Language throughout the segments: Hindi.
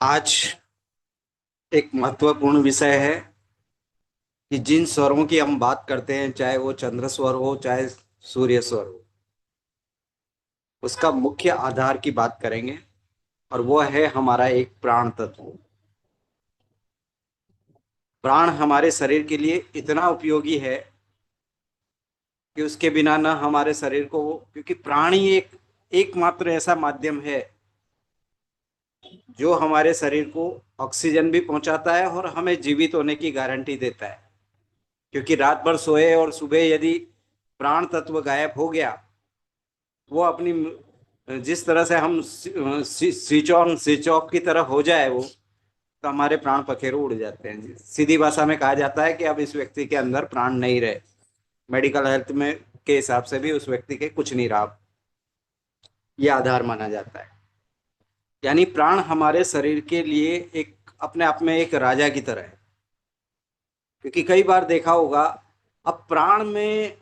आज एक महत्वपूर्ण विषय है कि जिन स्वरों की हम बात करते हैं, चाहे वो चंद्र स्वर हो चाहे सूर्य स्वर हो, उसका मुख्य आधार की बात करेंगे। और वो है हमारा एक प्राण तत्व। प्राण हमारे शरीर के लिए इतना उपयोगी है कि उसके बिना ना हमारे शरीर को, क्योंकि प्राण ही एक एकमात्र ऐसा माध्यम है जो हमारे शरीर को ऑक्सीजन भी पहुंचाता है और हमें जीवित होने की गारंटी देता है। क्योंकि रात भर सोए और सुबह यदि प्राण तत्व गायब हो गया, वो अपनी जिस तरह से हम स्विच ऑफ की तरह हो जाए वो, तो हमारे प्राण पखेरु उड़ जाते हैं जी। सीधी भाषा में कहा जाता है कि अब इस व्यक्ति के अंदर प्राण नहीं रहे। मेडिकल हेल्थ में के हिसाब से भी उस व्यक्ति के कुछ नहीं रहा। ये आधार माना जाता है। यानी प्राण हमारे शरीर के लिए एक अपने आप में एक राजा की तरह है। क्योंकि कई बार देखा होगा, अब प्राण में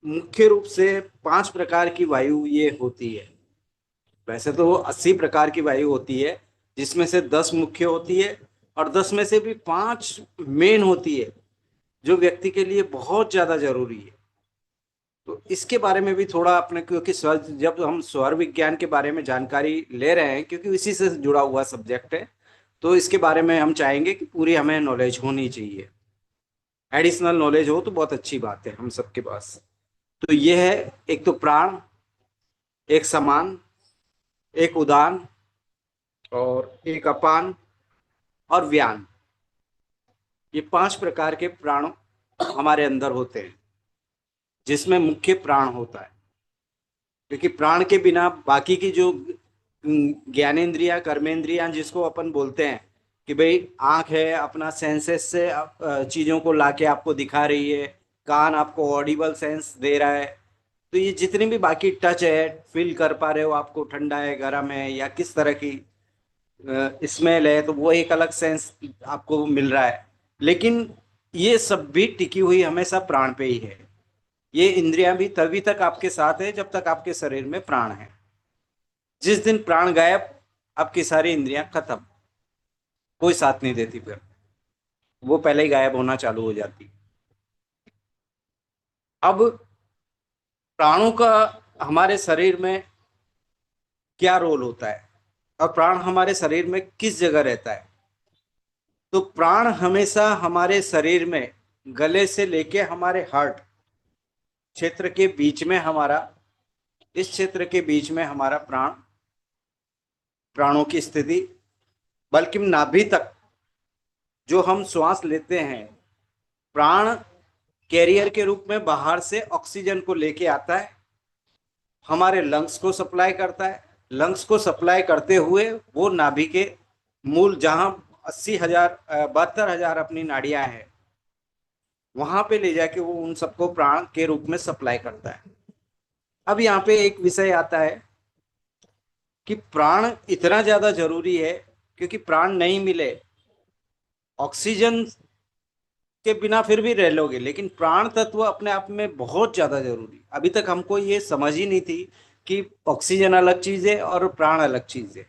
मुख्य रूप से 5 प्रकार की वायु ये होती है। वैसे तो 80 प्रकार की वायु होती है, जिसमें से 10 मुख्य होती है और 10 में से भी 5 मेन होती है, जो व्यक्ति के लिए बहुत ज्यादा जरूरी है। तो इसके बारे में भी थोड़ा अपने, क्योंकि स्वर, जब हम स्वर विज्ञान के बारे में जानकारी ले रहे हैं, क्योंकि इसी से जुड़ा हुआ सब्जेक्ट है, तो इसके बारे में हम चाहेंगे कि पूरी हमें नॉलेज होनी चाहिए। एडिशनल नॉलेज हो तो बहुत अच्छी बात है हम सबके पास। तो ये है, एक तो प्राण, एक समान, एक उदान, और एक अपान, और व्यान। ये 5 प्रकार के प्राण हमारे अंदर होते हैं, जिसमें मुख्य प्राण होता है। क्योंकि प्राण के बिना बाकी की जो ज्ञानेंद्रियां, कर्मेंद्रियां जिसको अपन बोलते हैं, कि भाई आंख है अपना सेंसेस से चीजों को लाके आपको दिखा रही है, कान आपको ऑडिबल सेंस दे रहा है, तो ये जितनी भी बाकी टच है, फील कर पा रहे हो आपको ठंडा है गर्म है या किस तरह की स्मेल है, तो वो एक अलग सेंस आपको मिल रहा है। लेकिन ये सब भी टिकी हुई हमेशा प्राण पे ही है। ये इंद्रियां भी तभी तक आपके साथ है जब तक आपके शरीर में प्राण है। जिस दिन प्राण गायब, आपकी सारी इंद्रियां खत्म, कोई साथ नहीं देती फिर, वो पहले ही गायब होना चालू हो जाती। अब प्राणों का हमारे शरीर में क्या रोल होता है, और प्राण हमारे शरीर में किस जगह रहता है। तो प्राण हमेशा हमारे शरीर में गले से लेके हमारे हार्ट क्षेत्र के बीच में हमारा, इस क्षेत्र के बीच में हमारा प्राणों की स्थिति, बल्कि नाभि तक जो हम श्वास लेते हैं, प्राण कैरियर के रूप में बाहर से ऑक्सीजन को लेके आता है, हमारे लंग्स को सप्लाई करता है। लंग्स को सप्लाई करते हुए वो नाभि के मूल, जहां 80,000 72,000 अपनी नाड़ियां हैं, वहां पे ले जाके वो उन सबको प्राण के रूप में सप्लाई करता है। अब यहाँ पे एक विषय आता है कि प्राण इतना ज्यादा जरूरी है, क्योंकि प्राण नहीं मिले, ऑक्सीजन के बिना फिर भी रह लोगे, लेकिन प्राण तत्व अपने आप में बहुत ज्यादा जरूरी। अभी तक हमको ये समझ ही नहीं थी कि ऑक्सीजन अलग चीज है और प्राण अलग चीज है।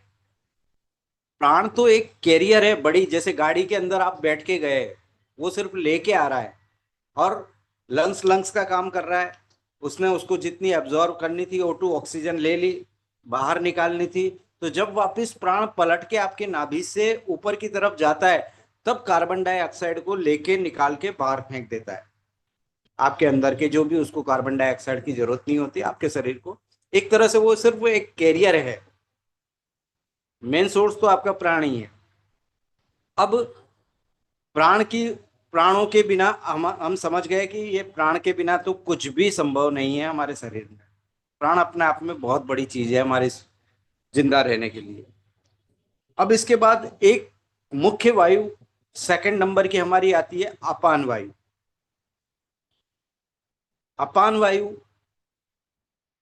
प्राण तो एक कैरियर है बड़ी, जैसे गाड़ी के अंदर आप बैठ के गए, वो सिर्फ लेके आ रहा है, और लंग्स लंग्स का काम कर रहा है। उसने उसको जितनी एब्जॉर्व करनी थी O2 ऑक्सीजन ले ली, बाहर निकालनी थी। तो जब वापस प्राण पलट के आपके नाभि से ऊपर की तरफ जाता है, तब कार्बन डाइऑक्साइड को लेके निकाल के बाहर फेंक देता है। आपके अंदर के जो भी, उसको कार्बन डाइऑक्साइड की जरूरत नहीं होती आपके शरीर को। एक तरह से वो सिर्फ एक कैरियर है। मेन सोर्स तो आपका प्राण ही है। अब प्राण की प्राणों के बिना हम समझ गए कि ये प्राण के बिना तो कुछ भी संभव नहीं है हमारे शरीर में। प्राण अपने आप में बहुत बड़ी चीज है हमारे जिंदा रहने के लिए। अब इसके बाद एक मुख्य वायु सेकंड नंबर की हमारी आती है, अपान वायु। अपान वायु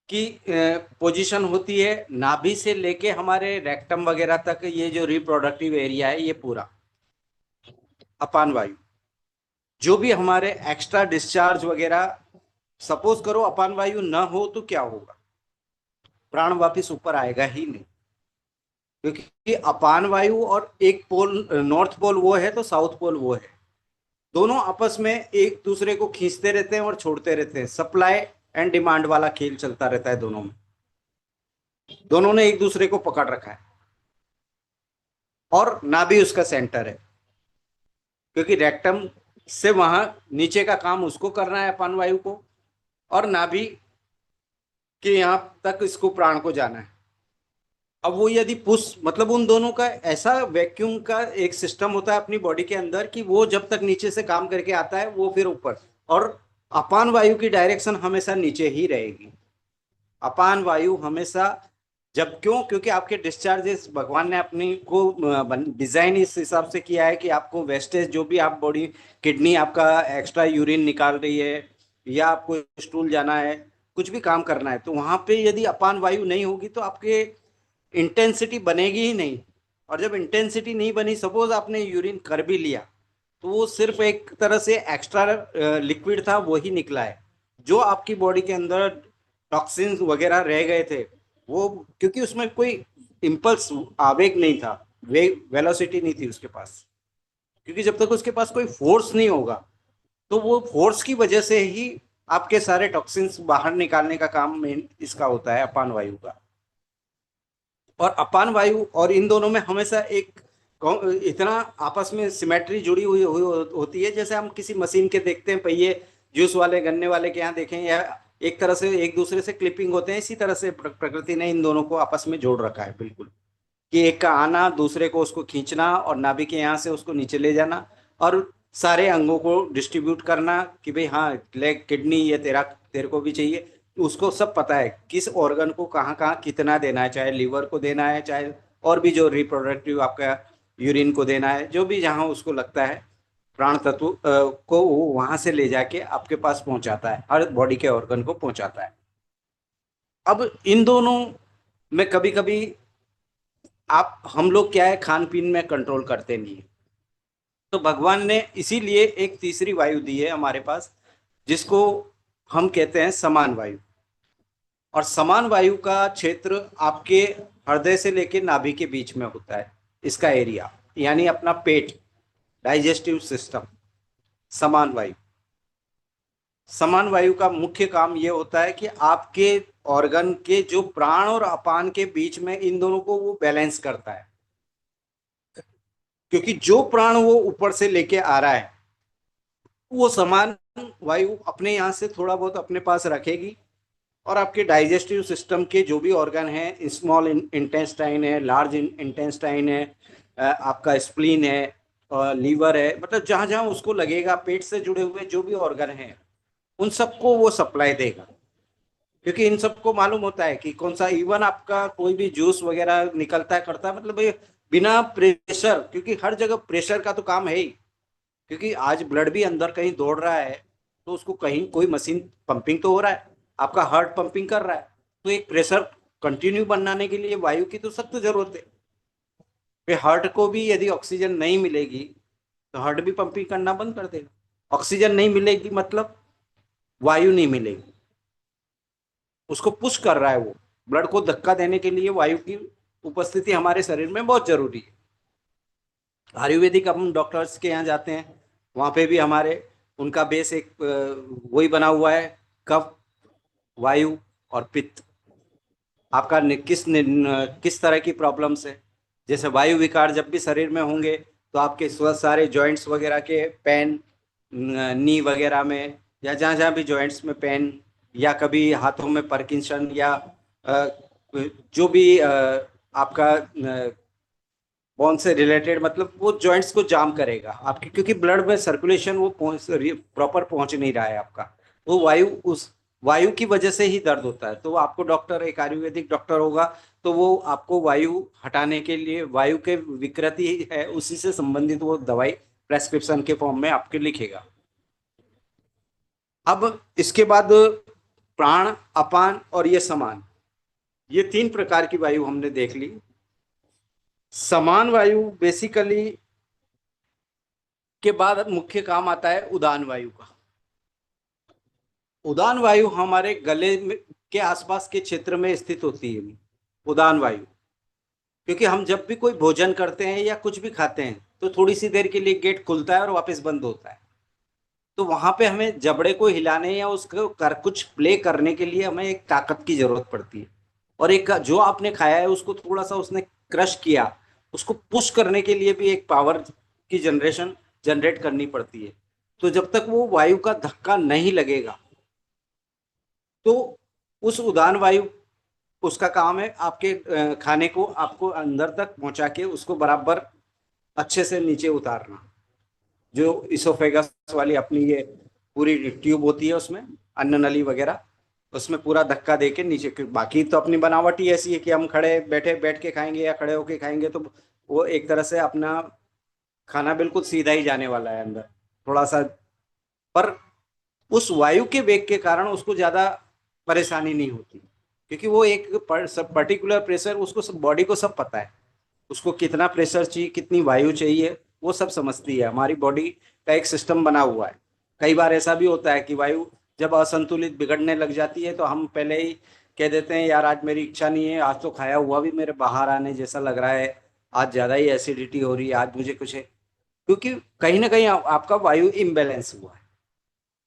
की पोजीशन होती है नाभि से लेके हमारे रेक्टम वगैरह तक, ये जो रिप्रोडक्टिव एरिया है ये पूरा अपान वायु। जो भी हमारे एक्स्ट्रा डिस्चार्ज वगैरह, सपोज करो अपान वायु ना हो तो क्या होगा, प्राण वापिस ऊपर आएगा ही नहीं। क्योंकि अपान वायु और एक पोल, नॉर्थ पोल वो है तो साउथ पोल वो है, दोनों आपस में एक दूसरे को खींचते रहते हैं और छोड़ते रहते हैं। सप्लाई एंड डिमांड वाला खेल चलता रहता है दोनों में। दोनों ने एक दूसरे को पकड़ रखा है, और नाभि उसका सेंटर है, क्योंकि रेक्टम से वहां नीचे का काम उसको करना है अपान वायु को, और नाभि के यहाँ तक इसको प्राण को जाना है। अब वो यदि पुश, मतलब उन दोनों का ऐसा वैक्यूम का एक सिस्टम होता है अपनी बॉडी के अंदर कि वो जब तक नीचे से काम करके आता है वो फिर ऊपर, और अपान वायु की डायरेक्शन हमेशा नीचे ही रहेगी। अपान वायु हमेशा, जब क्यों, क्योंकि आपके डिस्चार्जेस भगवान ने अपनी को डिजाइन इस हिसाब से किया है कि आपको वेस्टेज जो भी आप बॉडी, किडनी आपका एक्स्ट्रा यूरिन निकाल रही है, या आपको स्टूल जाना है, कुछ भी काम करना है, तो वहां पे यदि अपान वायु नहीं होगी तो आपके इंटेंसिटी बनेगी ही नहीं। और जब इंटेंसिटी नहीं बनी, सपोज आपने यूरिन कर भी लिया, तो वो सिर्फ एक तरह से एक्स्ट्रा लिक्विड था, वो ही निकला है। जो आपकी बॉडी के अंदर टॉक्सिन्स वगैरह रह गए थे, वो, क्योंकि उसमें कोई इम्पल्स, आवेग नहीं था, वेग वेलोसिटी नहीं थी उसके पास, क्योंकि जब तक उसके पास कोई फोर्स नहीं होगा, तो वो फोर्स की वजह से ही आपके सारे टॉक्सिन्स बाहर निकालने का काम मेन इसका होता है, अपान वायु का। और अपान वायु और इन दोनों में हमेशा एक इतना आपस में सिमेट्री जुड़ी हुई होती है, जैसे हम किसी मशीन के देखते हैं पहिए, जूस वाले गन्ने वाले के यहाँ देखें, या एक तरह से एक दूसरे से क्लिपिंग होते हैं, इसी तरह से प्रकृति ने इन दोनों को आपस में जोड़ रखा है बिल्कुल, कि एक का आना, दूसरे को उसको खींचना, और नाभि के यहाँ से उसको नीचे ले जाना, और सारे अंगों को डिस्ट्रीब्यूट करना कि भाई हाँ, लेग, किडनी, ये तेरा, तेरे को भी चाहिए। उसको सब पता है किस ऑर्गन को कहाँ कहाँ कितना देना है, चाहे लीवर को देना है, चाहे और भी जो रिप्रोडक्टिव आपका यूरिन को देना है, जो भी जहाँ उसको लगता है प्राण तत्व को वो वहां से ले जाके आपके पास पहुंचाता है, हर बॉडी के ऑर्गन को पहुंचाता है। अब इन दोनों में कभी कभी आप, हम लोग क्या है, खान पीन में कंट्रोल करते नहीं है, तो भगवान ने इसीलिए एक तीसरी वायु दी है हमारे पास, जिसको हम कहते हैं समान वायु। और समान वायु का क्षेत्र आपके हृदय से लेकर नाभि के बीच में होता है, इसका एरिया, यानी अपना पेट, डाइजेस्टिव सिस्टम। समान वायु, समान वायु का मुख्य काम ये होता है कि आपके ऑर्गन के जो प्राण और अपान के बीच में, इन दोनों को वो बैलेंस करता है। क्योंकि जो प्राण वो ऊपर से लेके आ रहा है, वो समान वायु अपने यहाँ से थोड़ा बहुत अपने पास रखेगी, और आपके डाइजेस्टिव सिस्टम के जो भी ऑर्गन हैं, स्मॉल इंटेस्टाइन है, लार्ज इंटेस्टाइन है, आपका स्प्लीन है, लीवर है, मतलब जहां जहां उसको लगेगा, पेट से जुड़े हुए जो भी ऑर्गन हैं, उन सबको वो सप्लाई देगा। क्योंकि इन सबको मालूम होता है कि कौन सा, इवन आपका कोई भी जूस वगैरह निकलता है करता है, मतलब ये बिना प्रेशर, क्योंकि हर जगह प्रेशर का तो काम है ही, क्योंकि आज ब्लड भी अंदर कहीं दौड़ रहा है, तो उसको कहीं कोई मशीन पंपिंग तो हो रहा है, आपका हार्ट पंपिंग कर रहा है, तो एक प्रेशर कंटिन्यू बनाने के लिए वायु की तो सख्त जरूरत है। फिर हार्ट को भी यदि ऑक्सीजन नहीं मिलेगी, तो हार्ट भी पंपिंग करना बंद कर देगा। ऑक्सीजन नहीं मिलेगी मतलब वायु नहीं मिलेगी, उसको पुश कर रहा है वो, ब्लड को धक्का देने के लिए वायु की उपस्थिति हमारे शरीर में बहुत जरूरी है। आयुर्वेदिक हम डॉक्टर्स के यहाँ जाते हैं, वहाँ पे भी हमारे, उनका बेस एक वही बना हुआ है, कफ, वायु और पित्त। आपका किस तरह की प्रॉब्लम्स है, जैसे वायु विकार जब भी शरीर में होंगे, तो आपके सारे जॉइंट्स वगैरह के पेन, नी वगैरह में, या जहाँ जहाँ भी जॉइंट्स में पेन, या कभी हाथों में पार्किंसन, या अ, जो भी आपका बोन से रिलेटेड, मतलब वो जॉइंट्स को जाम करेगा आपके, क्योंकि ब्लड में सर्कुलेशन वो पहुंच, प्रॉपर पहुंच नहीं रहा है आपका, वो वायु, उस वायु की वजह से ही दर्द होता है। तो वो आपको डॉक्टर, एक आयुर्वेदिक डॉक्टर होगा, तो वो आपको वायु हटाने के लिए, वायु के विकृति है उसी से संबंधित वो दवाई प्रेस्क्रिप्शन के फॉर्म में आपके लिखेगा। अब इसके बाद प्राण, अपान और ये समान, ये तीन प्रकार की वायु हमने देख ली। समान वायु बेसिकली के बाद मुख्य काम आता है उदान वायु का। उदान वायु हमारे गले में के आसपास के क्षेत्र में स्थित होती है, उदान वायु। क्योंकि हम जब भी कोई भोजन करते हैं या कुछ भी खाते हैं तो थोड़ी सी देर के लिए गेट खुलता है और वापस बंद होता है। तो वहां पे हमें जबड़े को हिलाने या उसको कर कुछ प्ले करने के लिए हमें एक ताकत की जरूरत पड़ती है। और एक जो आपने खाया है उसको थोड़ा सा उसने क्रश किया, उसको पुश करने के लिए भी एक पावर की जनरेट करनी पड़ती है। तो जब तक वो वायु का धक्का नहीं लगेगा तो उस उड़ान वायु, उसका काम है आपके खाने को आपको अंदर तक पहुंचा के उसको बराबर अच्छे से नीचे उतारना। जो इसोफेगस वाली अपनी ये पूरी ट्यूब होती है उसमें अन्न नली वगैरह, उसमें पूरा धक्का दे के नीचे। बाकी तो अपनी बनावट ही ऐसी है कि हम खड़े बैठे बैठ के खाएंगे या खड़े होके खाएंगे तो वो एक तरह से अपना खाना बिल्कुल सीधा ही जाने वाला है अंदर थोड़ा सा। पर उस वायु के वेग के कारण उसको ज्यादा परेशानी नहीं होती, क्योंकि वो एक सब पर्टिकुलर प्रेशर उसको सब बॉडी को सब पता है। उसको कितना प्रेशर चाहिए, कितनी वायु चाहिए, वो सब समझती है। हमारी बॉडी का एक सिस्टम बना हुआ है। कई बार ऐसा भी होता है कि वायु जब असंतुलित बिगड़ने लग जाती है तो हम पहले ही कह देते हैं यार आज मेरी इच्छा नहीं है, आज तो खाया हुआ भी मेरे बाहर आने जैसा लग रहा है, आज ज्यादा ही एसिडिटी हो रही है, आज मुझे कुछ है। क्योंकि कहीं ना कहीं आपका वायु इम्बेलेंस हुआ है।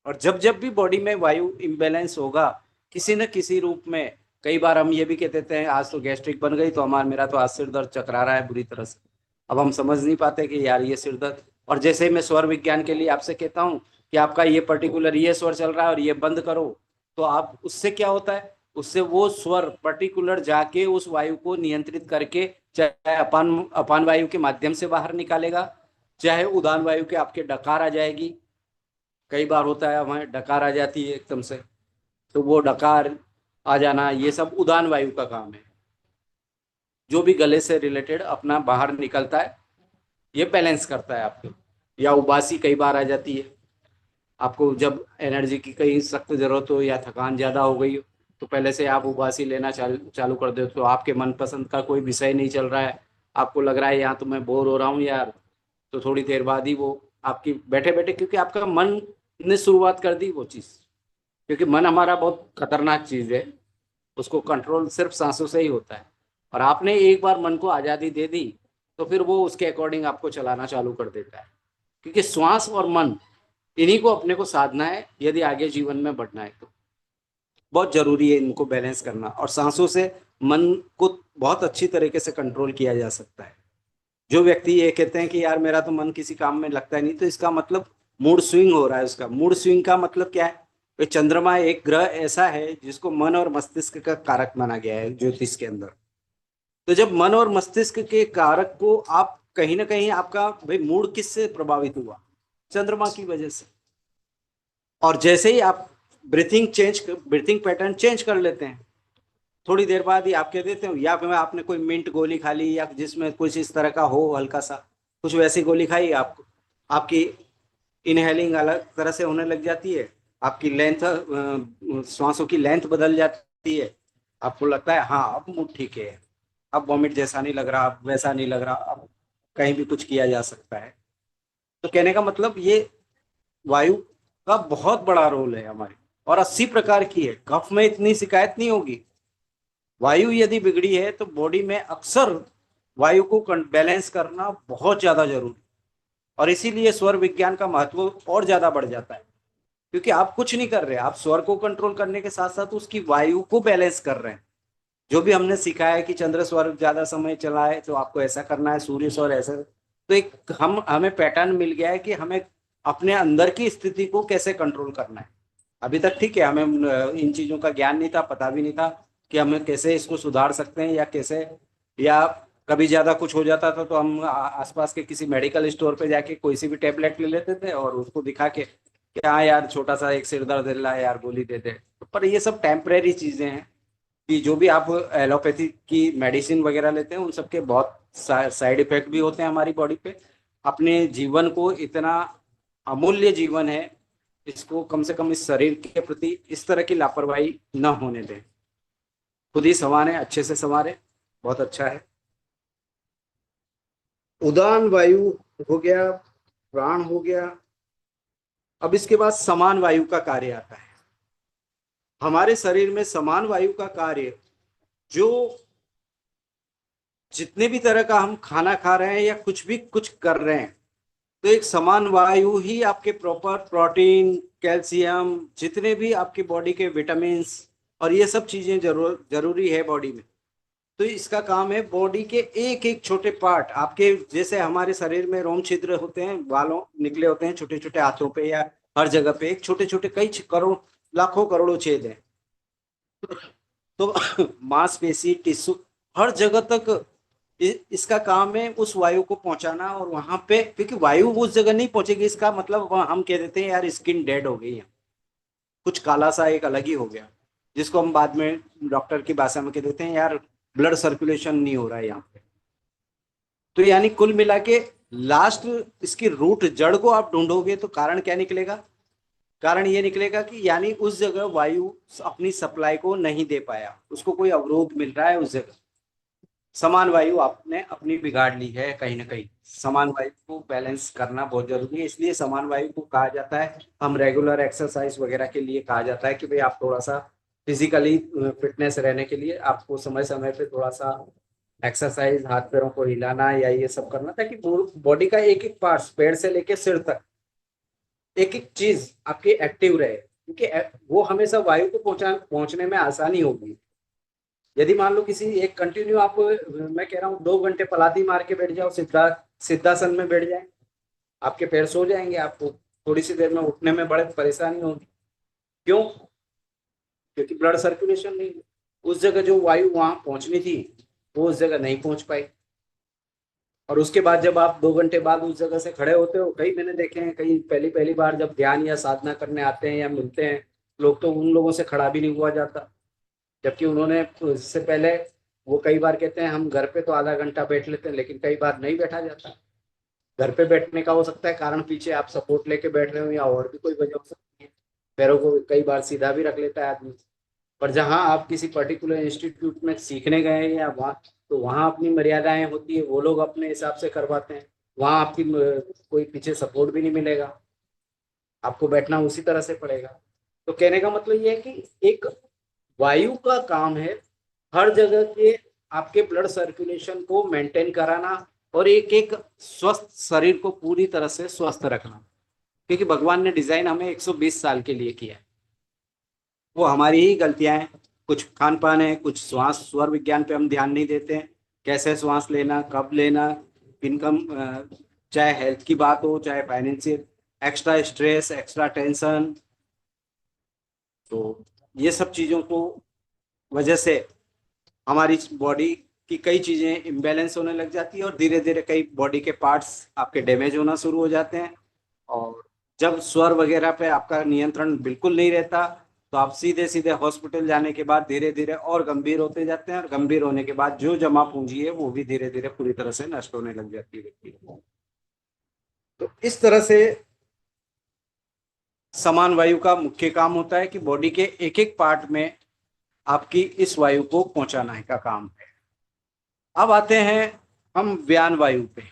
और जब जब भी बॉडी में वायु इम्बेलेंस होगा किसी न किसी रूप में, कई बार हम ये भी कह देते हैं आज तो गैस्ट्रिक बन गई तो मेरा तो आज सिर दर्द चकरा रहा है बुरी तरह से। अब हम समझ नहीं पाते कि यार ये सिर दर्द। और जैसे ही मैं स्वर विज्ञान के लिए आपसे कहता हूँ कि आपका ये पर्टिकुलर ये स्वर चल रहा है और ये बंद करो, तो आप उससे क्या होता है, उससे वो स्वर पर्टिकुलर जाके उस वायु को नियंत्रित करके चाहे अपान अपान वायु के माध्यम से बाहर निकालेगा, चाहे उदान वायु के आपके डकार आ जाएगी। कई बार होता है हमें डकार आ जाती है एकदम से, तो वो डकार आ जाना ये सब उदान वायु का काम है। जो भी गले से रिलेटेड अपना बाहर निकलता है ये बैलेंस करता है आपको। या उबासी कई बार आ जाती है आपको, जब एनर्जी की कहीं सख्त जरूरत हो या थकान ज्यादा हो गई हो तो पहले से आप उबासी लेना चालू कर दो, तो आपके मनपसंद का कोई विषय नहीं चल रहा है, आपको लग रहा है यहाँ तो मैं बोर हो रहा हूँ यार, तो थोड़ी देर बाद ही वो आपकी बैठे बैठे, क्योंकि आपका मन ने शुरुआत कर दी वो चीज। क्योंकि मन हमारा बहुत खतरनाक चीज है, उसको कंट्रोल सिर्फ सांसों से ही होता है। और आपने एक बार मन को आजादी दे दी तो फिर वो उसके अकॉर्डिंग आपको चलाना चालू कर देता है। क्योंकि श्वास और मन इन्हीं को अपने को साधना है यदि आगे जीवन में बढ़ना है तो। बहुत जरूरी है इनको बैलेंस करना, और सांसों से मन को बहुत अच्छी तरीके से कंट्रोल किया जा सकता है। जो व्यक्ति ये कहते हैं कि यार मेरा तो मन किसी काम में लगता ही नहीं, तो इसका मतलब मूड स्विंग हो रहा है। उसका मूड स्विंग का मतलब क्या है, ये चंद्रमा एक ग्रह ऐसा है जिसको मन और मस्तिष्क का कारक माना गया है ज्योतिष के अंदर। तो जब मन और मस्तिष्क के कारक को आप कहीं ना कहीं आपका भाई मूड किससे प्रभावित हुआ, चंद्रमा की वजह से। और जैसे ही आप ब्रीथिंग पैटर्न चेंज कर लेते हैं, थोड़ी देर बाद ही आप कह देते हो या फिर आपने कोई मिंट गोली खा ली या जिसमें कुछ इस तरह का हो हल्का सा, कुछ वैसी गोली खाई आपको, आपकी इनहेलिंग अलग तरह से होने लग जाती है, आपकी लेंथ श्वासों की लेंथ बदल जाती है। आपको लगता है हाँ अब मूड ठीक है, अब वॉमिट जैसा नहीं लग रहा, अब वैसा नहीं लग रहा, अब कहीं भी कुछ किया जा सकता है। तो कहने का मतलब ये वायु का बहुत बड़ा रोल है हमारी। और 80 प्रकार की है, कफ में इतनी शिकायत नहीं होगी। वायु यदि बिगड़ी है तो बॉडी में अक्सर वायु को बैलेंस करना बहुत ज्यादा जरूरी। और इसीलिए स्वर विज्ञान का महत्व और ज्यादा बढ़ जाता है, क्योंकि आप कुछ नहीं कर रहे, आप स्वर को कंट्रोल करने के साथ साथ उसकी वायु को बैलेंस कर रहे हैं। जो भी हमने सीखा है कि चंद्र स्वर ज्यादा समय चला है तो आपको ऐसा करना है, सूर्य स्वर ऐसा, तो एक हमें पैटर्न मिल गया है कि हमें अपने अंदर की स्थिति को कैसे कंट्रोल करना है। अभी तक ठीक है, हमें इन चीजों का ज्ञान नहीं था, पता भी नहीं था कि हमें कैसे इसको सुधार सकते हैं या कैसे। या कभी ज्यादा कुछ हो जाता था तो हम आसपास के किसी मेडिकल स्टोर पे जाके कोई सी भी टेबलेट ले लेते थे और उसको दिखा के कि हाँ यार छोटा सा एक सिर दर्द है, ला यार गोली दे दे। पर ये सब टेम्परेरी चीजें हैं कि जो भी आप एलोपैथी की मेडिसिन वगैरह लेते हैं उन सबके बहुत साइड इफेक्ट भी होते हैं हमारी बॉडी पे। अपने जीवन को, इतना अमूल्य जीवन है, इसको कम से कम इस शरीर के प्रति इस तरह की लापरवाही न होने दें। खुद ही संवारे, अच्छे से संवारे, बहुत अच्छा है। उदान वायु हो गया, प्राण हो गया। अब इसके बाद समान वायु का कार्य आता है। हमारे शरीर में समान वायु का कार्य जो जितने भी तरह का हम खाना खा रहे हैं या कुछ कर रहे हैं, तो एक समान वायु ही आपके प्रॉपर प्रोटीन, कैल्शियम, जितने भी आपकी बॉडी के विटामिन्स और ये सब चीजें जरूरी है बॉडी में। तो इसका काम है बॉडी के एक एक छोटे पार्ट आपके, जैसे हमारे शरीर में रोम छिद्र होते हैं, बालों निकले होते हैं छोटे छोटे हाथों पे या हर जगह पे, एक छोटे छोटे कई करोड़ लाखों करोड़ों छेद हैं। तो मांसपेशी, टिश्यू, हर जगह तक इसका काम है उस वायु को पहुंचाना। और वहां पे क्योंकि वायु उस जगह नहीं पहुंचेगी, इसका मतलब हम कह देते हैं यार स्किन डेड हो गई है, कुछ काला सा एक अलग ही हो गया, जिसको हम बाद में डॉक्टर की भाषा में कह देते हैं यार ब्लड सर्कुलेशन नहीं हो रहा है यहाँ पे। तो यानी कुल मिला के लास्ट इसकी रूट जड़ को आप ढूंढोगे तो कारण क्या निकलेगा? कारण ये निकलेगा कि यानी उस जगह वायु अपनी सप्लाई को नहीं दे पाया, उसको कोई अवरोध मिल रहा है उस जगह। समान वायु आपने अपनी बिगाड़ ली है कहीं ना कहीं। समान वायु को बैलेंस करना बहुत जरूरी है, इसलिए समान वायु को कहा जाता है, हम रेगुलर एक्सरसाइज वगैरह के लिए कहा जाता है कि भाई आप थोड़ा सा फिजिकली फिटनेस रहने के लिए आपको समय समय पे थोड़ा सा एक्सरसाइज, हाथ पैरों को हिलाना या ये सब करना, ताकि बॉडी का एक एक पार्ट, पैर से लेके सिर तक, एक एक चीज आपकी एक्टिव रहे, क्योंकि वो हमेशा वायु को पहुंचने में आसानी होगी। यदि मान लो किसी एक कंटिन्यू आप, मैं कह रहा हूँ 2 घंटे पलाती मार के बैठ जाओ, सिद्धासन में बैठ जाए, आपके पैर सो जाएंगे, आपको थोड़ी सी देर में उठने में बड़े परेशानी होगी। क्यों? क्योंकि ब्लड सर्कुलेशन नहीं है। उस जगह जो वायु वहां पहुंचनी थी वो उस जगह नहीं पहुंच पाई। और उसके बाद जब आप 2 घंटे बाद उस जगह से खड़े होते हो, कई मैंने देखे हैं, कई पहली पहली बार जब ध्यान या साधना करने आते हैं या मिलते हैं लोग, तो उन लोगों से खड़ा भी नहीं हुआ जाता, जबकि उन्होंने इससे पहले, वो कई बार कहते हैं हम घर पे तो आधा घंटा बैठ लेते हैं, लेकिन कई बार नहीं बैठा जाता। घर पे बैठने का हो सकता है कारण, पीछे आप सपोर्ट लेके बैठ रहे हो या और भी कोई वजह हो सकती है, पैरों को कई बार सीधा भी रख लेता है आदमी। पर जहाँ आप किसी पर्टिकुलर इंस्टीट्यूट में सीखने गए हैं या वहाँ, तो वहाँ अपनी मर्यादाएं होती है, वो लोग अपने हिसाब से करवाते हैं, वहाँ आपकी कोई पीछे सपोर्ट भी नहीं मिलेगा, आपको बैठना उसी तरह से पड़ेगा। तो कहने का मतलब ये है कि एक वायु का काम है हर जगह के आपके ब्लड सर्कुलेशन को मेंटेन कराना और एक एक स्वस्थ शरीर को पूरी तरह से स्वस्थ रखना, क्योंकि भगवान ने डिजाइन हमें 120 साल के लिए किया है। वो हमारी ही गलतियां हैं, कुछ खान पान है, कुछ श्वास स्वर विज्ञान पे हम ध्यान नहीं देते हैं, कैसे श्वास लेना, कब लेना, इनकम, चाहे हेल्थ की बात हो चाहे financial, extra stress, extra tension, तो ये सब चीजों को वजह से हमारी बॉडी की कई चीजें इम्बेलेंस होने लग जाती है और धीरे धीरे कई बॉडी के पार्ट्स आपके डैमेज होना शुरू हो जाते हैं। और जब स्वर वगैरह पे आपका नियंत्रण बिल्कुल नहीं रहता, तो आप सीधे सीधे हॉस्पिटल जाने के बाद धीरे धीरे और गंभीर होते जाते हैं, और गंभीर होने के बाद जो जमा पूंजी है वो भी धीरे धीरे पूरी तरह से नष्ट होने लग जाती है व्यक्ति को। तो इस तरह से समान वायु का मुख्य काम होता है कि बॉडी के एक एक पार्ट में आपकी इस वायु को पहुंचाना का काम है। अब आते हैं हम व्यान वायु पे।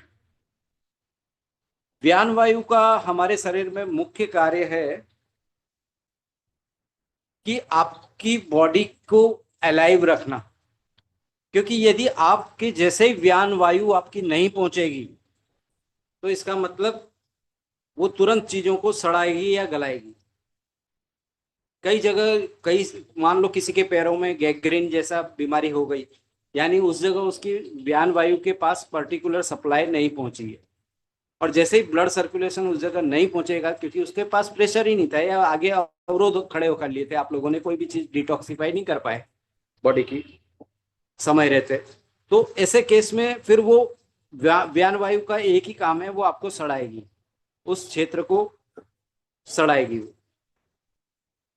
व्यान वायु का हमारे शरीर में मुख्य कार्य है कि आपकी बॉडी को अलाइव रखना, क्योंकि यदि आपके जैसे ही व्यान वायु आपकी नहीं पहुंचेगी, तो इसका मतलब वो तुरंत चीजों को सड़ाएगी या गलाएगी। कई जगह, कई, मान लो किसी के पैरों में गैंग्रीन जैसा बीमारी हो गई, यानी उस जगह उसकी व्यान वायु के पास पर्टिकुलर सप्लाई नहीं पहुंची है। और जैसे ही ब्लड सर्कुलेशन उस जगह नहीं पहुंचेगा, क्योंकि उसके पास प्रेशर ही नहीं था या आगे अवरोध खड़े होकर लिए थे, आप लोगों ने कोई भी चीज डिटॉक्सिफाई नहीं कर पाए बॉडी की समय रहते, तो ऐसे केस में फिर वो व्यान वायु का एक ही काम है, वो आपको सड़ाएगी, उस क्षेत्र को सड़ाएगी।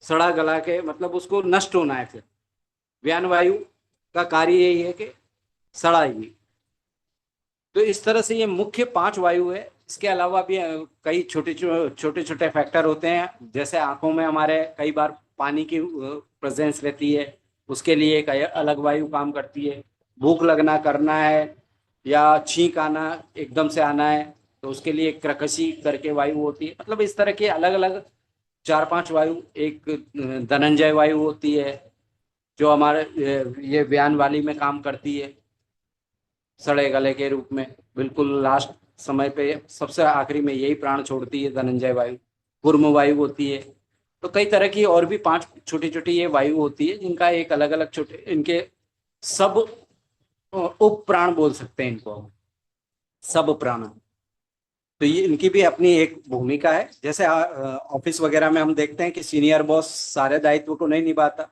सड़ा गला के मतलब उसको नष्ट होना है। फिर व्यान वायु का कार्य यही है कि सड़ाएगी। तो इस तरह से ये मुख्य 5 वायु है। इसके अलावा भी कई छोटे छोटे छोटे फैक्टर होते हैं, जैसे आंखों में हमारे कई बार पानी की प्रेजेंस रहती है, उसके लिए एक अलग वायु काम करती है। भूख लगना करना है या छींक आना एकदम से आना है, तो उसके लिए क्रकशी करके वायु होती है। मतलब इस तरह के अलग अलग 4-5 वायु। एक धनंजय वायु होती है जो हमारे ये व्यान वाली में काम करती है। सड़े गले के रूप में, बिल्कुल लास्ट समय पे सबसे आखिरी में यही प्राण छोड़ती है धनंजय वायु। कूर्म वायु होती है। तो कई तरह की और भी 5 छोटी छोटी ये वायु होती है, जिनका एक अलग अलग छोटे इनके सब उप प्राण बोल सकते हैं इनको हम, सब प्राण। तो ये इनकी भी अपनी एक भूमिका है। जैसे ऑफिस वगैरह में हम देखते हैं कि सीनियर बॉस सारे दायित्व को नहीं निभाता।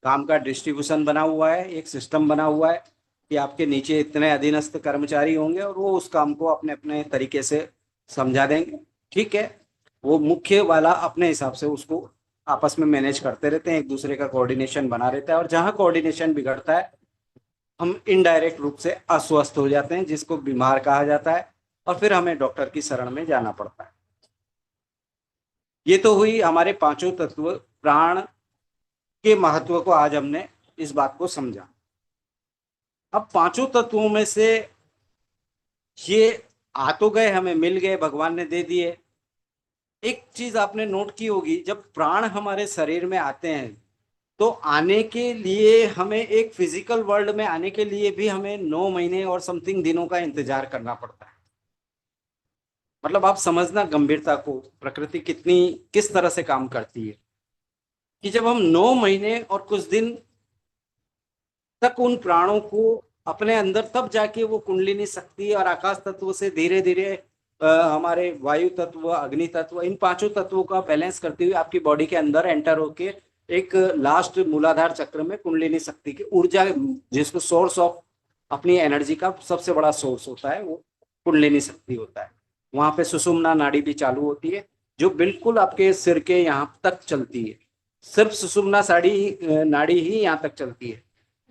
काम का डिस्ट्रीब्यूशन बना हुआ है, एक सिस्टम बना हुआ है कि आपके नीचे इतने अधीनस्थ कर्मचारी होंगे और वो उस काम को अपने अपने तरीके से समझा देंगे। ठीक है, वो मुख्य वाला अपने हिसाब से उसको आपस में मैनेज करते रहते हैं, एक दूसरे का कोऑर्डिनेशन बना रहता है। और जहाँ कोऑर्डिनेशन बिगड़ता है, हम इनडायरेक्ट रूप से अस्वस्थ हो जाते हैं, जिसको बीमार कहा जाता है, और फिर हमें डॉक्टर की शरण में जाना पड़ता है। ये तो हुई हमारे पांचों तत्व प्राण के महत्व को आज हमने इस बात को समझा। अब पांचों तत्वों में से ये आ तो गए, हमें मिल गए, भगवान ने दे दिए। एक चीज आपने नोट की होगी, जब प्राण हमारे शरीर में आते हैं तो आने के लिए हमें एक फिजिकल वर्ल्ड में आने के लिए भी हमें 9 महीने और समथिंग दिनों का इंतजार करना पड़ता है। मतलब आप समझना गंभीरता को, प्रकृति कितनी किस तरह से काम करती है, कि जब हम 9 महीने और कुछ दिन तक उन प्राणों को अपने अंदर, तब जाके वो कुंडलिनी शक्ति और आकाश तत्व से धीरे धीरे हमारे वायु तत्व, अग्नि तत्व, इन पांचों तत्वों का बैलेंस करते हुए आपकी बॉडी के अंदर एंटर होके एक लास्ट मूलाधार चक्र में कुंडलिनी शक्ति की ऊर्जा, जिसको सोर्स ऑफ अपनी एनर्जी का सबसे बड़ा सोर्स होता है, वो कुंडलिनी शक्ति होता है। वहां पे सुषुम्ना नाड़ी भी चालू होती है, जो बिल्कुल आपके सिर के यहाँ तक चलती है। सिर्फ सुषुम्ना नाड़ी ही यहाँ तक चलती है,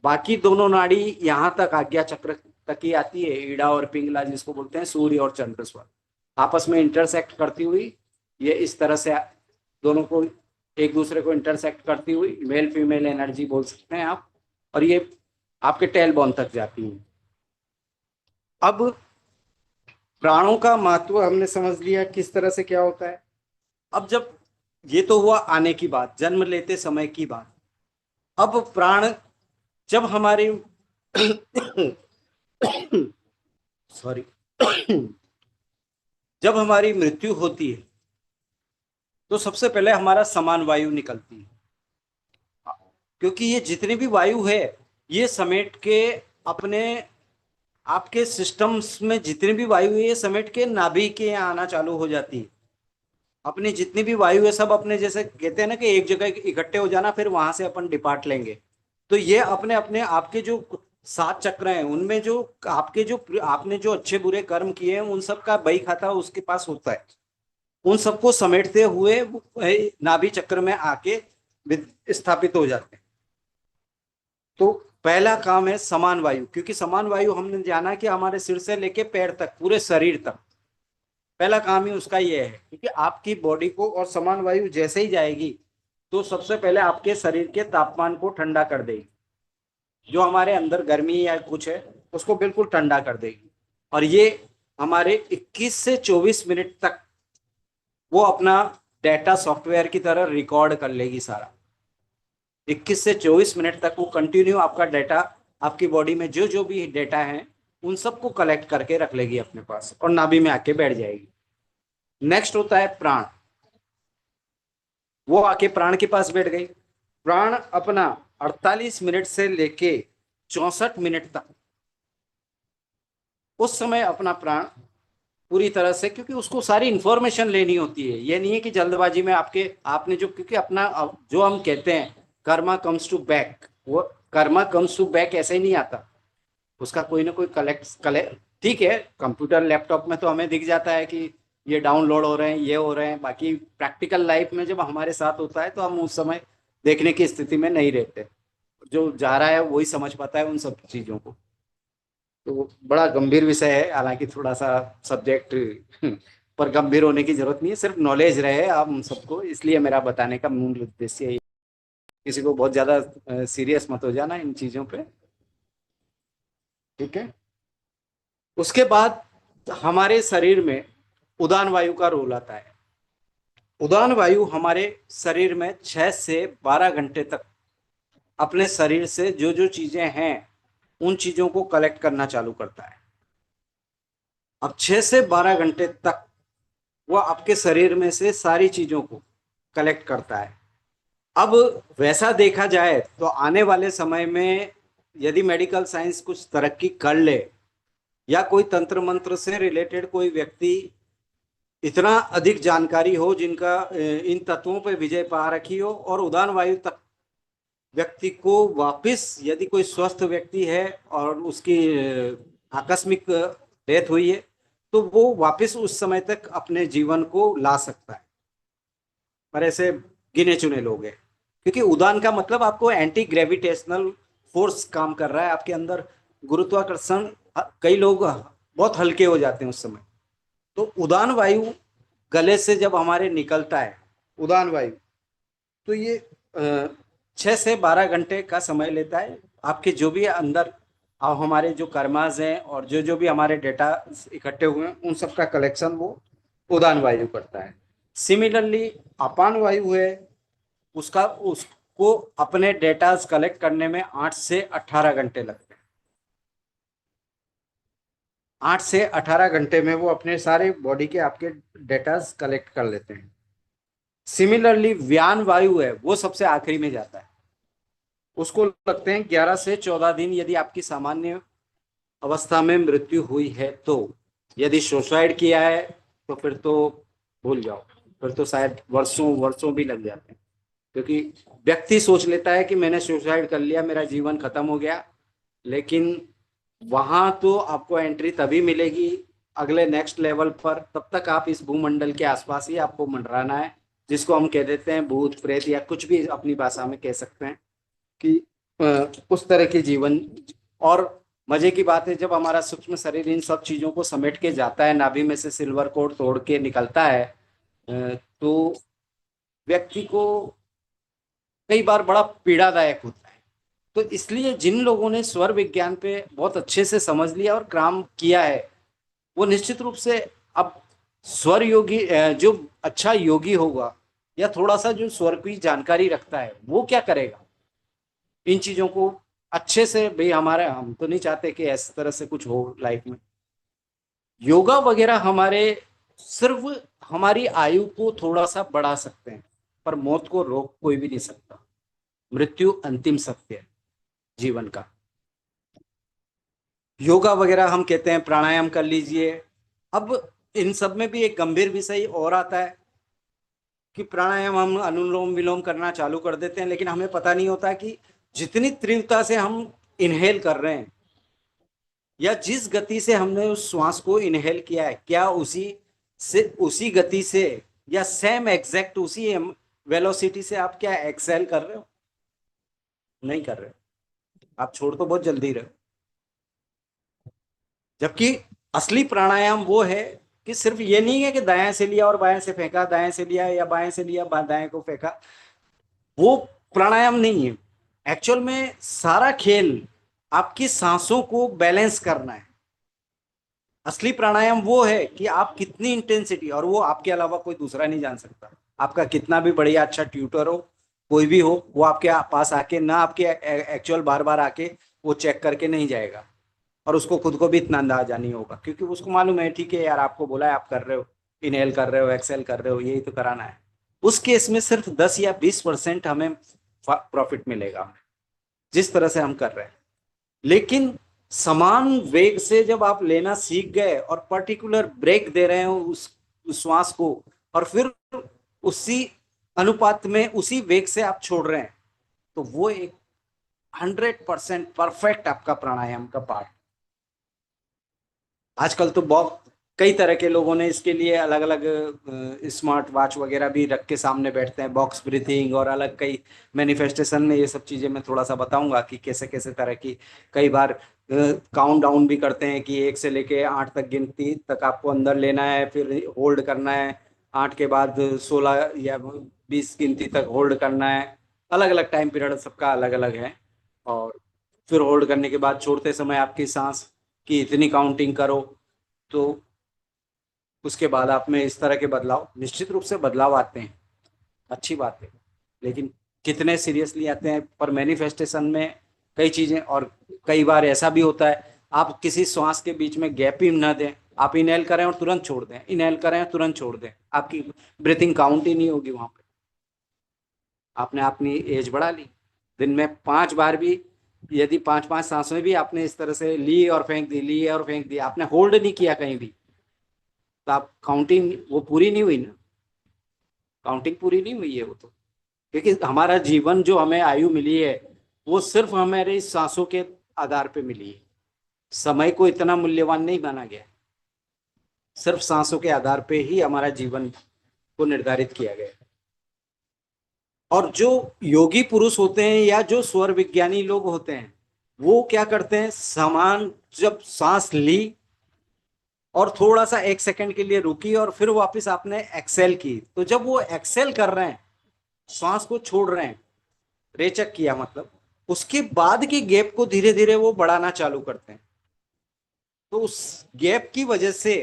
बाकी दोनों नाड़ी यहाँ तक आज्ञा चक्र तक ही आती है। ईड़ा और पिंगला, जिसको बोलते हैं सूर्य और चंद्र स्वर, आपस में इंटरसेक्ट करती हुई ये इस तरह से दोनों को एक दूसरे को इंटरसेक्ट करती हुई मेल फीमेल एनर्जी बोल सकते हैं आप, और ये आपके टेल बोन तक जाती है। अब प्राणों का महत्व हमने समझ लिया किस तरह से क्या होता है। अब जब ये तो हुआ आने की बात, जन्म लेते समय की बात। अब प्राण जब हमारी सॉरी जब हमारी मृत्यु होती है तो सबसे पहले हमारा समान वायु निकलती है, क्योंकि ये जितनी भी वायु है ये समेट के अपने आपके सिस्टम्स में जितनी भी वायु है ये समेट के नाभि के यहाँ आना चालू हो जाती है। अपनी जितनी भी वायु है सब अपने, जैसे कहते हैं ना कि एक जगह इकट्ठे हो जाना, फिर वहां से अपन डिपार्ट लेंगे। तो ये अपने अपने आपके जो 7 चक्र हैं उनमें जो आपके जो आपने जो अच्छे बुरे कर्म किए हैं उन सब का बही खाता उसके पास होता है। उन सबको समेटते हुए नाभि चक्र में आके स्थापित हो जाते हैं। तो पहला काम है समान वायु, क्योंकि समान वायु हमने जाना कि हमारे सिर से लेके पैर तक, पूरे शरीर तक, पहला काम ही उसका ये है। क्योंकि आपकी बॉडी को और समान वायु जैसे ही जाएगी तो सबसे पहले आपके शरीर के तापमान को ठंडा कर देगी, जो हमारे अंदर गर्मी या कुछ है उसको बिल्कुल ठंडा कर देगी। और ये हमारे 21 से 24 मिनट तक वो अपना डेटा सॉफ्टवेयर की तरह रिकॉर्ड कर लेगी सारा। 21 से 24 मिनट तक वो कंटिन्यू आपका डेटा, आपकी बॉडी में जो जो भी डेटा है उन सबको कलेक्ट करके रख लेगी अपने पास और नाभि में आके बैठ जाएगी। नेक्स्ट होता है प्राण। वो आके प्राण के पास बैठ गई। प्राण अपना 48 मिनट से लेके 64 मिनट तक उस समय अपना प्राण पूरी तरह से, क्योंकि उसको सारी इंफॉर्मेशन लेनी होती है। ये नहीं है कि जल्दबाजी में आपने जो, क्योंकि अपना जो हम कहते हैं कर्मा कम्स टू बैक, वो कर्मा कम्स टू बैक ऐसे ही नहीं आता, उसका कोई ना कोई कलेक्ट। ठीक है, कंप्यूटर लैपटॉप में तो हमें दिख जाता है कि ये डाउनलोड हो रहे हैं, ये हो रहे हैं। बाकी प्रैक्टिकल लाइफ में जब हमारे साथ होता है तो हम उस समय देखने की स्थिति में नहीं रहते। जो जा रहा है वही समझ पाता है उन सब चीजों को। तो बड़ा गंभीर विषय है, हालांकि थोड़ा सा सब्जेक्ट पर गंभीर होने की जरूरत नहीं है, सिर्फ नॉलेज रहे आप सबको, इसलिए मेरा बताने का मूल उद्देश्य है। किसी को बहुत ज्यादा सीरियस मत हो जाना इन चीजों पे, ठीक है। उसके बाद हमारे शरीर में उदान वायु का रोल आता है। उदान वायु हमारे शरीर में 6 से 12 घंटे तक अपने शरीर से जो जो चीजें हैं उन चीजों को कलेक्ट करना चालू करता है। अब 6 से 12 घंटे तक वो आपके शरीर में से सारी चीजों को कलेक्ट करता है। अब वैसा देखा जाए तो आने वाले समय में यदि मेडिकल साइंस कुछ तरक्की कर ले, या कोई तंत्र मंत्र से रिलेटेड कोई व्यक्ति इतना अधिक जानकारी हो जिनका इन तत्वों पर विजय पा रखी हो, और उदान वायु तक व्यक्ति को वापस, यदि कोई स्वस्थ व्यक्ति है और उसकी आकस्मिक डेथ हुई है, तो वो वापस उस समय तक अपने जीवन को ला सकता है। पर ऐसे गिने चुने लोग हैं, क्योंकि उदान का मतलब आपको एंटी ग्रेविटेशनल फोर्स काम कर रहा है आपके अंदर, गुरुत्वाकर्षण। कई लोग बहुत हल्के हो जाते हैं उस समय। तो उदान वायु गले से जब हमारे निकलता है, उदान वायु, तो ये 6 से 12 घंटे का समय लेता है। आपके जो भी अंदर हमारे जो कर्माज हैं और जो जो भी हमारे डेटा इकट्ठे हुए हैं, उन सब का कलेक्शन वो उदान वायु करता है। सिमिलरली अपान वायु है, उसका उसको अपने डेटा कलेक्ट करने में 8 से 18 घंटे लगते हैं। 8 से 18 घंटे में वो अपने सारे बॉडी के आपके डेटा कलेक्ट कर लेते हैं। सिमिलरली व्यान वायु है, वो सबसे आखिरी में जाता है। उसको लगते हैं 11 से 14 दिन, यदि आपकी सामान्य अवस्था में मृत्यु हुई है तो। यदि सुसाइड किया है तो फिर तो भूल जाओ, फिर तो शायद वर्षों वर्षों भी लग जाते हैं। क्योंकि व्यक्ति सोच लेता है कि मैंने सुसाइड कर लिया, मेरा जीवन खत्म हो गया, लेकिन वहां तो आपको एंट्री तभी मिलेगी अगले नेक्स्ट लेवल पर। तब तक आप इस भूमंडल के आसपास ही आपको मंडराना है, जिसको हम कह देते हैं भूत प्रेत, या कुछ भी अपनी भाषा में कह सकते हैं कि उस तरह के जीवन। और मजे की बात है, जब हमारा सूक्ष्म शरीर इन सब चीजों को समेट के जाता है, नाभि में से सिल्वर कोड तोड़ के निकलता है, तो व्यक्ति को कई बार बड़ा पीड़ादायक होता है। तो इसलिए जिन लोगों ने स्वर विज्ञान पे बहुत अच्छे से समझ लिया और काम किया है, वो निश्चित रूप से अब स्वर योगी, जो अच्छा योगी होगा या थोड़ा सा जो स्वर की जानकारी रखता है, वो क्या करेगा, इन चीजों को अच्छे से। भाई हमारे, हम तो नहीं चाहते कि इस तरह से कुछ हो लाइफ में। योगा वगैरह हमारे सिर्फ हमारी आयु को थोड़ा सा बढ़ा सकते हैं, पर मौत को रोक कोई भी नहीं सकता। मृत्यु अंतिम सत्य है जीवन का। योगा वगैरह हम कहते हैं, प्राणायाम कर लीजिए। अब इन सब में भी एक गंभीर विषय और आता है कि प्राणायाम हम अनुलोम विलोम करना चालू कर देते हैं, लेकिन हमें पता नहीं होता कि जितनी तीव्रता से हम इनहेल कर रहे हैं, या जिस गति से हमने उस श्वास को इनहेल किया है, क्या उसी गति से या सेम एग्जैक्ट उसी वेलोसिटी से आप क्या एक्सेल कर रहे हो? नहीं कर रहे हो। आप छोड़ तो बहुत जल्दी रहे हो। जबकि असली प्राणायाम वो है कि सिर्फ ये नहीं है कि दाएं से लिया और बाएं से फेंका, दाएं से लिया या बाएं से लिया दाएं को फेंका। वो प्राणायाम नहीं है। एक्चुअल में सारा खेल आपकी सांसों को बैलेंस करना है। असली प्राणायाम वो है कि आप कितनी इंटेंसिटी, और वो आपके अलावा कोई दूसरा नहीं जान सकता। आपका कितना भी बढ़िया अच्छा ट्यूटर हो, कोई भी हो, वो आपके पास आके ना, आपके एक्चुअल बार बार आके वो चेक करके नहीं जाएगा। और उसको खुद को भी इतना अंदाजा नहीं होगा, क्योंकि उसको मालूम है ठीक है यार, आपको बोला है, आप कर रहे हो, इनहेल कर रहे हो, एक्सेल कर रहे हो, यही तो कराना है। उस केस में सिर्फ 10 या 20% हमें प्रॉफिट मिलेगा, जिस तरह से हम कर रहे हैं। लेकिन समान वेग से जब आप लेना सीख गए और पर्टिकुलर ब्रेक दे रहे हो उस श्वास को, और फिर उसी अनुपात में उसी वेग से आप छोड़ रहे हैं, तो वो एक 100% परफेक्ट आपका प्राणायाम का पार्ट। आजकल तो बहुत कई तरह के लोगों ने इसके लिए अलग अलग स्मार्ट वॉच वगैरह भी रख के सामने बैठते हैं, बॉक्स ब्रीथिंग और अलग कई मैनिफेस्टेशन में। ये सब चीजें मैं थोड़ा सा बताऊंगा कि कैसे कैसे तरह की, कई बार काउंट डाउन भी करते हैं कि 1 से लेके 8 तक गिनती तक आपको अंदर लेना है, फिर होल्ड करना है, 8 के बाद 16 या 20 गिनती तक होल्ड करना है। अलग अलग टाइम पीरियड सबका अलग अलग है। और फिर होल्ड करने के बाद छोड़ते समय आपकी सांस की इतनी काउंटिंग करो। तो उसके बाद आप में इस तरह के बदलाव, निश्चित रूप से बदलाव आते हैं, अच्छी बात है। लेकिन कितने सीरियसली आते हैं, पर मैनिफेस्टेशन में कई चीजें, और कई बार ऐसा भी होता है आप किसी श्वास के बीच में गैप ही ना दें, आप इनहेल करें और तुरंत छोड़ दें, इनहेल करें और तुरंत छोड़ दें, आपकी ब्रीथिंग काउंट ही नहीं होगी वहां पे। आपने अपनी एज बढ़ा ली। दिन में 5 बार भी, यदि 5-5 सांसें भी आपने इस तरह से ली और फेंक दी, ली और फेंक दी, आपने होल्ड नहीं किया कहीं भी, तो आप काउंटिंग वो पूरी नहीं हुई ना, काउंटिंग पूरी नहीं हुई है वो तो। क्योंकि हमारा जीवन जो हमें आयु मिली है, वो सिर्फ हमारे सांसों के आधार पे मिली है। समय को इतना मूल्यवान नहीं माना गया, सिर्फ सांसों के आधार पे ही हमारा जीवन को निर्धारित किया गया है। और जो योगी पुरुष होते हैं या जो स्वर विज्ञानी लोग होते हैं, वो क्या करते हैं, समान जब सांस ली और थोड़ा सा 1 सेकंड के लिए रुकी और फिर वापस आपने एक्सेल की, तो जब वो एक्सेल कर रहे हैं, सांस को छोड़ रहे हैं, रेचक किया मतलब, उसके बाद की गैप को धीरे धीरे वो बढ़ाना चालू करते हैं। तो उस गैप की वजह से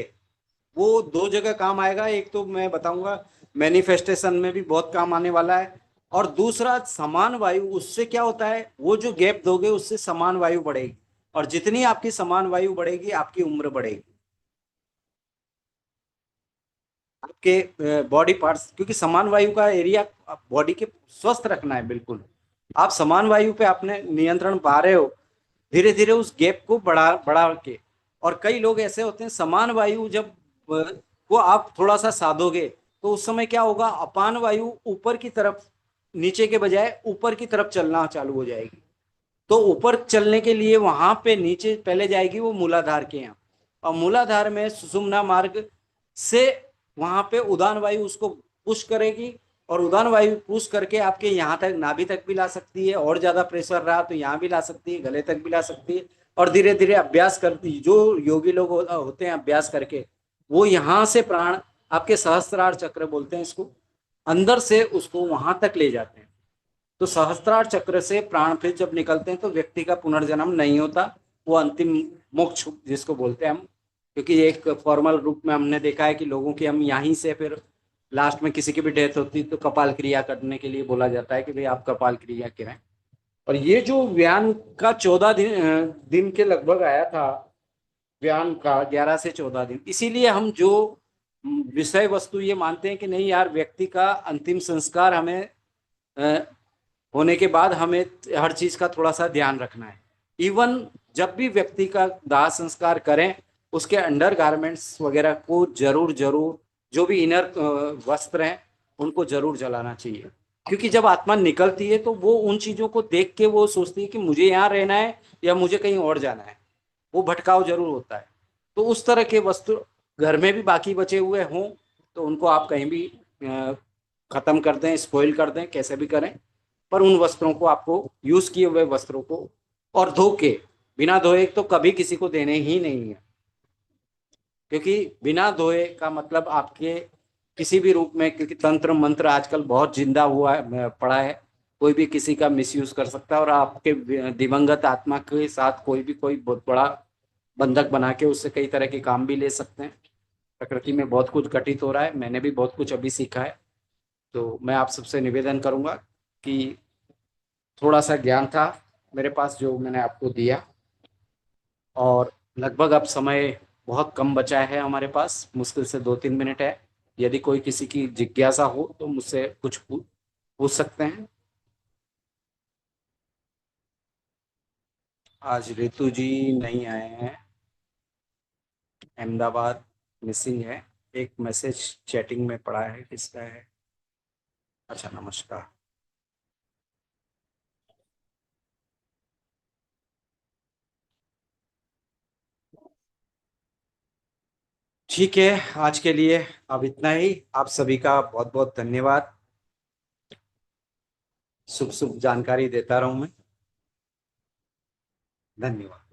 वो दो जगह काम आएगा। एक तो मैं बताऊंगा मैनिफेस्टेशन में भी बहुत काम आने वाला है, और दूसरा समान वायु, उससे क्या होता है, वो जो गैप दोगे उससे समान वायु बढ़ेगी, और जितनी आपकी समान वायु बढ़ेगी आपकी उम्र बढ़ेगी। आपके बॉडी पार्ट्स, क्योंकि समान वायु का एरिया बॉडी के स्वस्थ रखना है बिल्कुल, आप समान वायु पे अपने नियंत्रण पा रहे हो, धीरे धीरे उस गैप को बढ़ा बढ़ा के। और कई लोग ऐसे होते हैं, समान वायु जब को आप थोड़ा सा साधोगे, तो उस समय क्या होगा, अपान वायु ऊपर की तरफ, नीचे के बजाय ऊपर की तरफ चलना चालू हो जाएगी। तो ऊपर चलने के लिए वहां पे नीचे पहले जाएगी वो मूलाधार के यहाँ, और मूलाधार में सुषुम्ना मार्ग से वहां पे उदान वायु उसको पुश करेगी, और उदान वायु पुश करके आपके यहाँ तक, नाभि तक भी ला सकती है, और ज्यादा प्रेशर रहा तो यहाँ भी ला सकती है, गले तक भी ला सकती है। और धीरे धीरे अभ्यास करती, जो योगी लोग होते हैं अभ्यास करके, वो यहाँ से प्राण, आपके सहस्त्रार चक्र बोलते हैं इसको, अंदर से उसको वहां तक ले जाते हैं। तो सहस्त्रार चक्र से प्राण फिर जब निकलते हैं तो व्यक्ति का पुनर्जन्म नहीं होता, वो अंतिम मोक्ष जिसको बोलते हैं हम। क्योंकि एक फॉर्मल रूप में हमने देखा है कि लोगों की, हम यहीं से फिर लास्ट में किसी की भी डेथ होती तो कपाल क्रिया करने के लिए बोला जाता है कि भाई आप कपाल क्रिया करें। और ये जो व्यान का 14 दिन के लगभग आया था, व्यान का 11 से 14 दिन, इसीलिए हम जो विषय वस्तु ये मानते हैं कि नहीं यार, व्यक्ति का अंतिम संस्कार हमें होने के बाद हमें हर चीज का थोड़ा सा ध्यान रखना है। इवन जब भी व्यक्ति का दाह संस्कार करें, उसके अंडर गारमेंट्स वगैरह को जरूर जरूर, जो भी इनर वस्त्र हैं उनको जरूर जलाना चाहिए। क्योंकि जब आत्मा निकलती है तो वो उन चीजों को देख के वो सोचती है कि मुझे यहाँ रहना है या मुझे कहीं और जाना है, वो भटकाव जरूर होता है। तो उस तरह के वस्त्र घर में भी बाकी बचे हुए हों तो उनको आप कहीं भी खत्म कर दें, स्पॉइल कर दें, कैसे भी करें, पर उन वस्त्रों को आपको, यूज किए हुए वस्त्रों को, और धो के, बिना धोए तो कभी किसी को देने ही नहीं है। क्योंकि बिना धोए का मतलब आपके किसी भी रूप में, क्योंकि तंत्र मंत्र आजकल बहुत जिंदा हुआ है, पड़ा है, कोई भी किसी का मिसयूज कर सकता है, और आपके दिवंगत आत्मा के साथ कोई भी कोई बहुत बड़ा बंधक बना के उससे कई तरह के काम भी ले सकते हैं। प्रकृति में बहुत कुछ घटित हो रहा है, मैंने भी बहुत कुछ अभी सीखा है। तो मैं आप सबसे निवेदन करूंगा कि थोड़ा सा ज्ञान था मेरे पास जो मैंने आपको दिया, और लगभग अब समय बहुत कम बचा है हमारे पास, मुश्किल से 2-3 मिनट है। यदि कोई किसी की जिज्ञासा हो तो मुझसे कुछ पूछ सकते हैं। आज रितु जी नहीं आए हैं, अहमदाबाद मिसिंग है। एक मैसेज चैटिंग में पड़ा है, किसका है, अच्छा नमस्कार। ठीक है, आज के लिए अब इतना ही। आप सभी का बहुत बहुत धन्यवाद। शुभ शुभ जानकारी देता रहूं मैं। धन्यवाद।